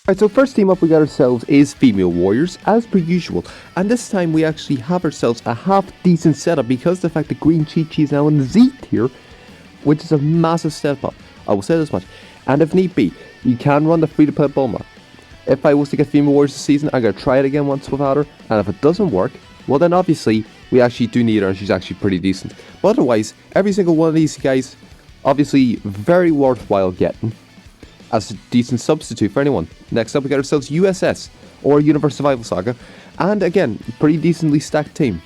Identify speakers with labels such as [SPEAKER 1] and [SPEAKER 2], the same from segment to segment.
[SPEAKER 1] Alright, so first team up we got ourselves is Female Warriors, as per usual. And this time we actually have ourselves a half decent setup because the fact that Green Chi-Chi is now in the Z tier, which is a massive step up. I will say this much. And if need be, you can run the free-to-play Bulma. If I was to get Female Warriors this season, I'm going to try it again once without her. And if it doesn't work, well then obviously we actually do need her and she's actually pretty decent. But otherwise, every single one of these guys, obviously very worthwhile getting as a decent substitute for anyone. Next up we got ourselves USS, or Universe Survival Saga, and again, pretty decently stacked team.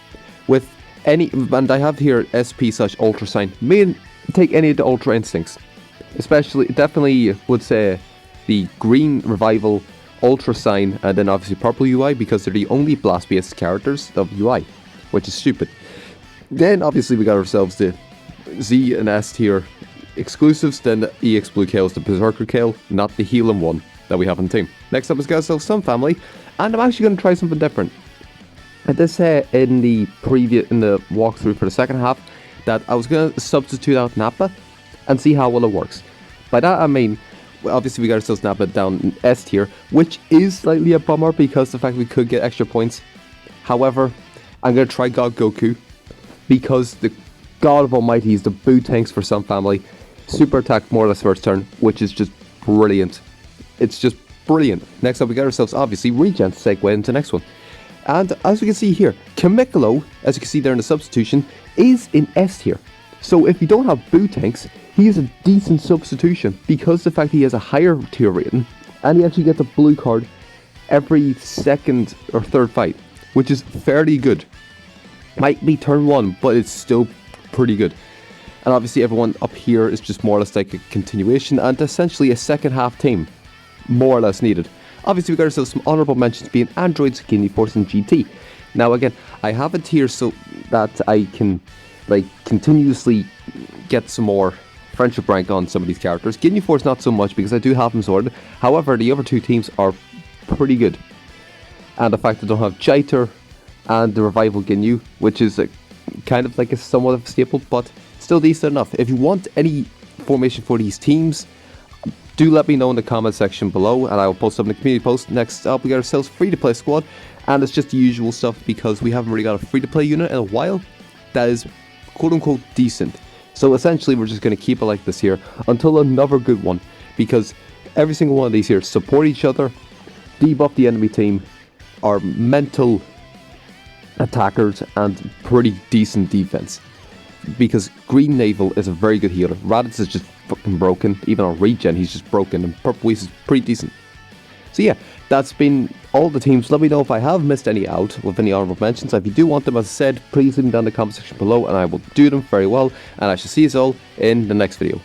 [SPEAKER 1] With any, and I have here SP/Ultra Sign, may take any of the Ultra Instincts. Especially, definitely would say the Green Revival, Ultra Sign, and then obviously Purple UI, because they're the only Blast-based characters of UI, which is stupid. Then obviously we got ourselves the Z and S tier exclusives, then the EX Blue Kale is the Berserker Kale, not the healing one that we have in the team. Next up is got ourselves Sun Family, and I'm actually going to try something different. I did say in the walkthrough for the second half that I was going to substitute out Nappa and see how well it works. By that I mean, obviously we got ourselves Nappa down in S tier, which is slightly a bummer because the fact we could get extra points. However, I'm going to try God Goku because the God of Almighty is the boot tanks for Sun Family. Super attack more or less first turn, which is just brilliant. It's just brilliant. Next up we got ourselves obviously Regen to segue into the next one. And as we can see here, Kamikolo, as you can see there in the substitution, is in S tier. So if you don't have boot tanks, he is a decent substitution because the fact he has a higher tier rating and he actually gets a blue card every second or third fight, which is fairly good. Might be turn 1, but it's still pretty good. And obviously everyone up here is just more or less like a continuation and essentially a second half team, more or less needed. Obviously we got ourselves some honourable mentions being Androids, Guinea Force and GT. Now again, I have it here so that I can like continuously get some more friendship rank on some of these characters. Guinea Force not so much because I do have them sorted. However, the other two teams are pretty good. And the fact that I don't have Jiter and the Revival Ginyu, which is kind of like a somewhat of a staple, but still decent enough. If you want any formation for these teams, do let me know in the comment section below and I will post up in the community post. Next up we got ourselves free-to-play squad, and it's just the usual stuff because we haven't really got a free-to-play unit in a while that is quote-unquote decent. So essentially we're just going to keep it like this here until another good one, because every single one of these here support each other, debuff the enemy team, are mental attackers and pretty decent defense. Because Green Naval is a very good healer. Raditz is just fucking broken. Even on Regen he's just broken, and Purple Whis is pretty decent. So yeah, that's been all the teams. Let me know if I have missed any out with any honourable mentions. If you do want them, as I said, please leave them down in the comment section below and I will do them very well. And I shall see you all in the next video.